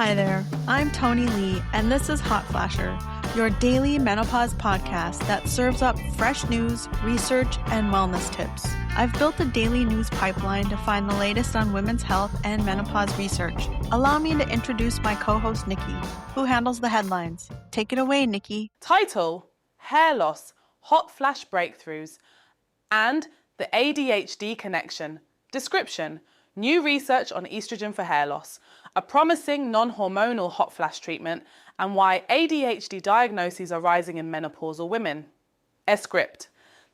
Hi there, I'm Tony Lee, and this is Hot Flasher, your daily menopause podcast that serves up fresh news, research, and wellness tips. I've built a daily news pipeline to find the latest on women's health and menopause research. Allow me to introduce my co-host Nikki, who handles the headlines. Take it away, Nikki. Title: Hair Loss, Hot Flash Breakthroughs, and the ADHD Connection. Description: New research on estrogen for hair loss, a promising non-hormonal hot flash treatment, and why ADHD diagnoses are rising in menopausal women. Script.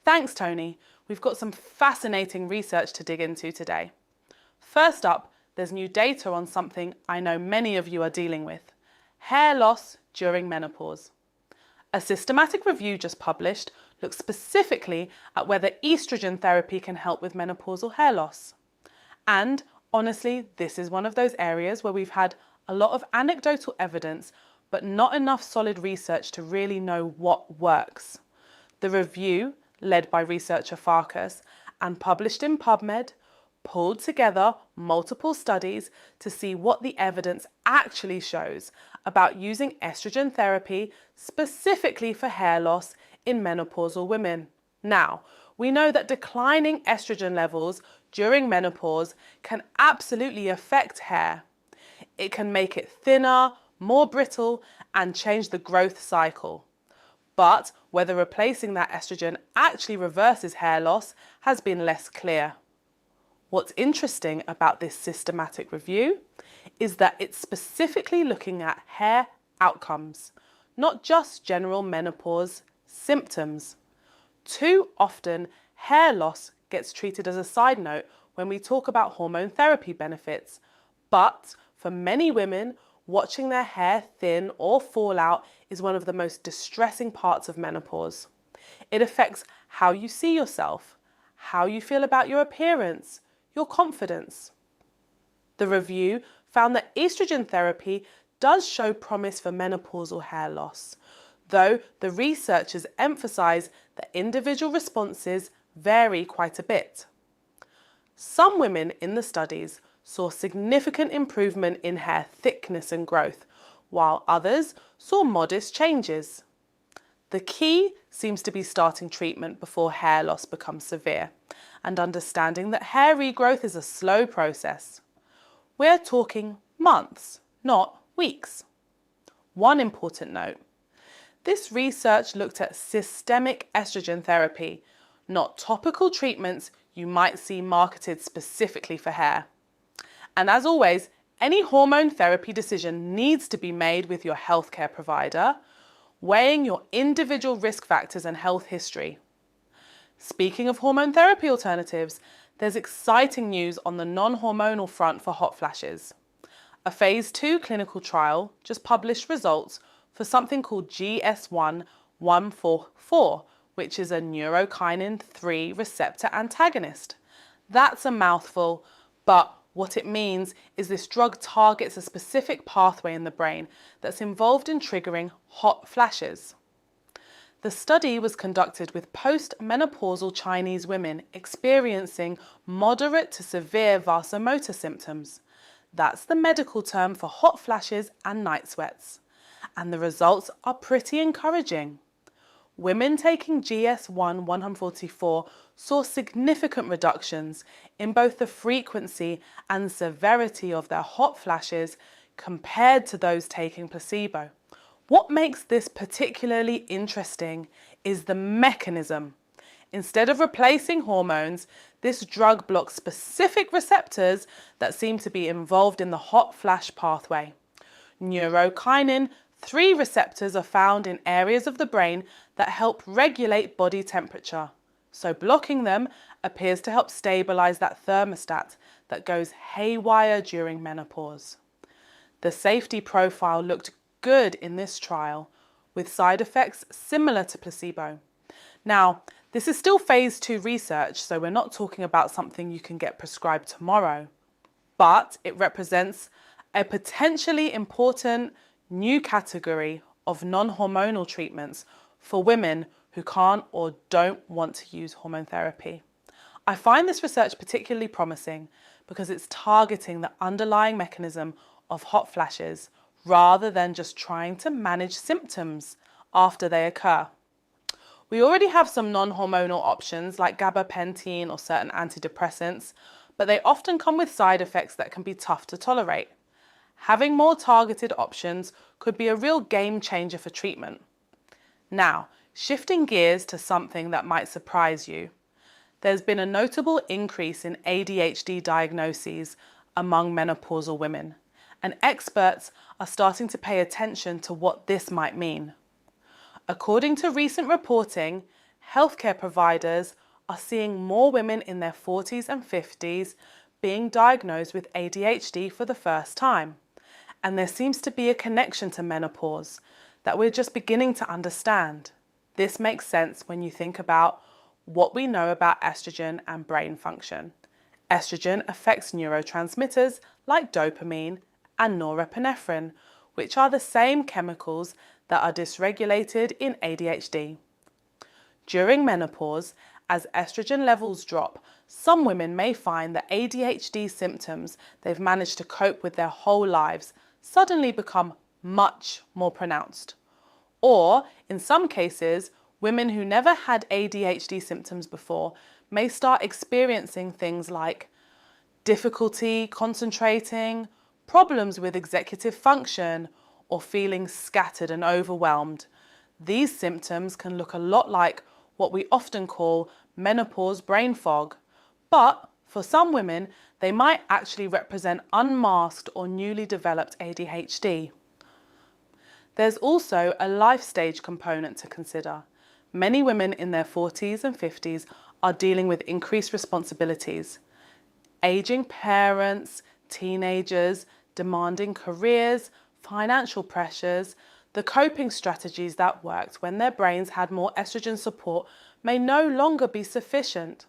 Thanks, Tony. We've got some fascinating research to dig into today. First up, there's new data on something I know many of you are dealing with: hair loss during menopause. A systematic review just published looks specifically at whether estrogen therapy can help with menopausal hair loss. And honestly, this is one of those areas where we've had a lot of anecdotal evidence, but not enough solid research to really know what works. The review, led by researcher Farkas and published in PubMed, pulled together multiple studies to see what the evidence actually shows about using estrogen therapy specifically for hair loss in menopausal women. Now, we know that declining estrogen levels during menopause can absolutely affect hair. It can make it thinner, more brittle, and change the growth cycle. But whether replacing that estrogen actually reverses hair loss has been less clear. What's interesting about this systematic review is that it's specifically looking at hair outcomes, not just general menopause symptoms. Too often, hair loss gets treated as a side note when we talk about hormone therapy benefits. But for many women, watching their hair thin or fall out is one of the most distressing parts of menopause. It affects how you see yourself, how you feel about your appearance, your confidence. The review found that estrogen therapy does show promise for menopausal hair loss, though the researchers emphasize that individual responses vary quite a bit. Some women in the studies saw significant improvement in hair thickness and growth, while others saw modest changes. The key seems to be starting treatment before hair loss becomes severe and understanding that hair regrowth is a slow process. We're talking months, not weeks. One important note: this research looked at systemic estrogen therapy, not topical treatments you might see marketed specifically for hair. And as always, any hormone therapy decision needs to be made with your healthcare provider, weighing your individual risk factors and health history. Speaking of hormone therapy alternatives, there's exciting news on the non-hormonal front for hot flashes. A phase 2 clinical trial just published results for something called GS1-144, which is a neurokinin 3 receptor antagonist. That's a mouthful, but what it means is this drug targets a specific pathway in the brain that's involved in triggering hot flashes. The study was conducted with post-menopausal Chinese women experiencing moderate to severe vasomotor symptoms. That's the medical term for hot flashes and night sweats. And the results are pretty encouraging. Women taking GS1-144 saw significant reductions in both the frequency and severity of their hot flashes compared to those taking placebo. What makes this particularly interesting is the mechanism. Instead of replacing hormones, this drug blocks specific receptors that seem to be involved in the hot flash pathway. Neurokinin 3 receptors are found in areas of the brain that help regulate body temperature. So blocking them appears to help stabilize that thermostat that goes haywire during menopause. The safety profile looked good in this trial, with side effects similar to placebo. Now, this is still phase 2 research, so we're not talking about something you can get prescribed tomorrow, but it represents a potentially important new category of non-hormonal treatments for women who can't or don't want to use hormone therapy. I find this research particularly promising because it's targeting the underlying mechanism of hot flashes rather than just trying to manage symptoms after they occur. We already have some non-hormonal options like gabapentin or certain antidepressants, but they often come with side effects that can be tough to tolerate. Having more targeted options could be a real game changer for treatment. Now, shifting gears to something that might surprise you. There's been a notable increase in ADHD diagnoses among menopausal women, and experts are starting to pay attention to what this might mean. According to recent reporting, healthcare providers are seeing more women in their 40s and 50s being diagnosed with ADHD for the first time. And there seems to be a connection to menopause that we're just beginning to understand. This makes sense when you think about what we know about estrogen and brain function. Estrogen affects neurotransmitters like dopamine and norepinephrine, which are the same chemicals that are dysregulated in ADHD. During menopause, as estrogen levels drop, some women may find that ADHD symptoms they've managed to cope with their whole lives suddenly become much more pronounced. Or, in some cases, women who never had ADHD symptoms before may start experiencing things like difficulty concentrating, problems with executive function, or feeling scattered and overwhelmed. These symptoms can look a lot like what we often call menopause brain fog, but for some women, they might actually represent unmasked or newly developed ADHD. There's also a life stage component to consider. Many women in their 40s and 50s are dealing with increased responsibilities. Aging parents, teenagers, demanding careers, financial pressures, the coping strategies that worked when their brains had more estrogen support may no longer be sufficient.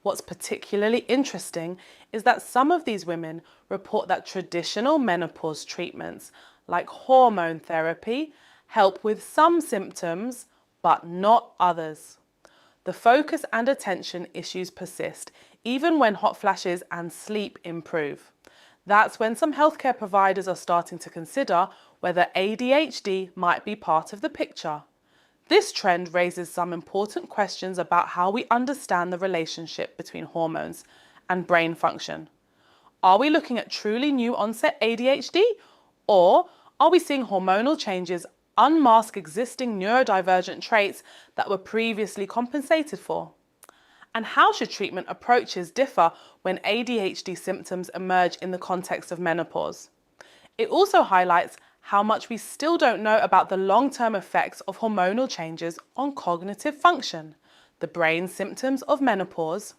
What's particularly interesting is that some of these women report that traditional menopause treatments, like hormone therapy, help with some symptoms, but not others. The focus and attention issues persist, even when hot flashes and sleep improve. That's when some healthcare providers are starting to consider whether ADHD might be part of the picture. This trend raises some important questions about how we understand the relationship between hormones and brain function. Are we looking at truly new onset ADHD, or are we seeing hormonal changes unmask existing neurodivergent traits that were previously compensated for? And how should treatment approaches differ when ADHD symptoms emerge in the context of menopause? It also highlights how much we still don't know about the long-term effects of hormonal changes on cognitive function, the brain symptoms of menopause,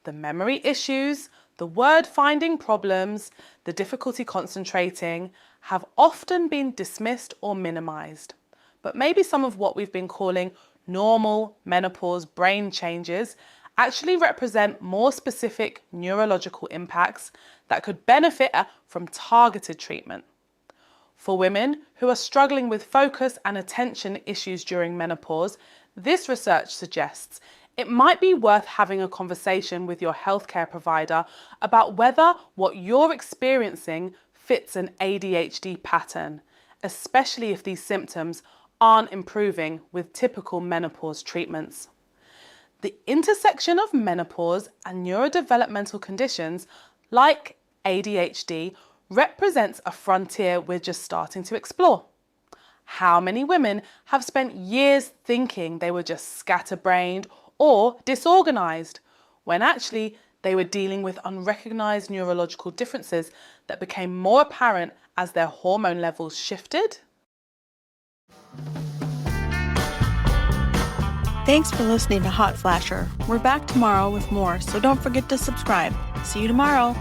the memory issues, the word-finding problems, the difficulty concentrating, have often been dismissed or minimized. But maybe some of what we've been calling normal menopause brain changes actually represent more specific neurological impacts that could benefit from targeted treatment. For women who are struggling with focus and attention issues during menopause, this research suggests it might be worth having a conversation with your healthcare provider about whether what you're experiencing fits an ADHD pattern, especially if these symptoms aren't improving with typical menopause treatments. The intersection of menopause and neurodevelopmental conditions like ADHD represents a frontier we're just starting to explore. How many women have spent years thinking they were just scatterbrained or disorganized, when actually they were dealing with unrecognized neurological differences that became more apparent as their hormone levels shifted? Thanks for listening to Hot Flasher. We're back tomorrow with more, so don't forget to subscribe. See you tomorrow.